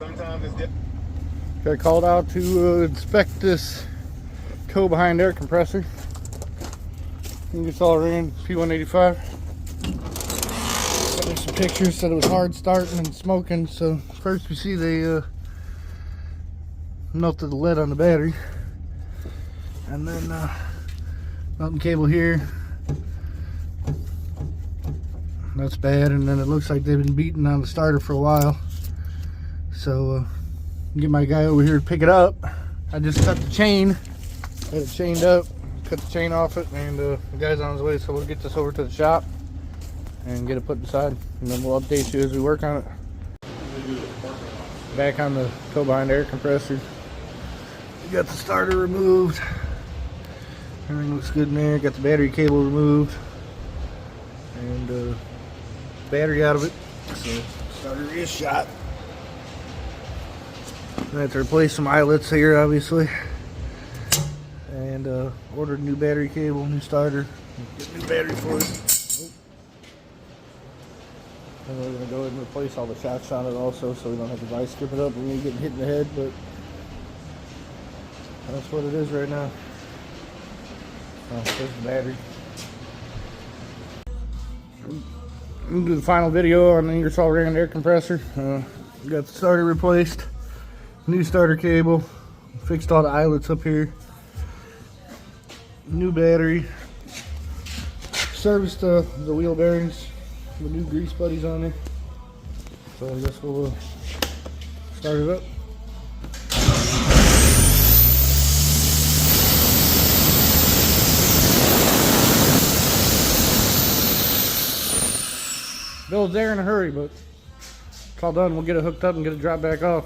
Sometimes it's different. Got called out to inspect this tow behind air compressor. Ingersoll Rand P185. Got some pictures, said it was hard starting and smoking. So first we see they melted the lead on the battery, and then mounting cable here. That's bad, and then it looks like they've been beating on the starter for a while. So get my guy over here to pick it up. I just cut the chain, had it chained up, cut the chain off it, and the guy's on his way, so we'll get this over to the shop and get it put inside, and then we'll update you as we work on it. Back on the tow behind air compressor. We got the starter removed. Everything looks good in there. Got the battery cable removed, and battery out of it. So starter is shot. I have to replace some eyelets here, obviously, and ordered a new battery cable, new starter, get a new battery for it. And we're gonna go ahead and replace all the shocks on it also, so we don't have to vice grip it up when we get hit in the head. But that's what it is right now. There's the battery. I'm gonna do the final video on the Ingersoll Rand air compressor. Got the starter replaced, new starter cable, fixed all the eyelets up here, new battery, serviced the wheel bearings with new grease buddies on there. So I guess we'll start it up. Bill's there in a hurry, but it's all done. We'll get it hooked up and get it dropped back off.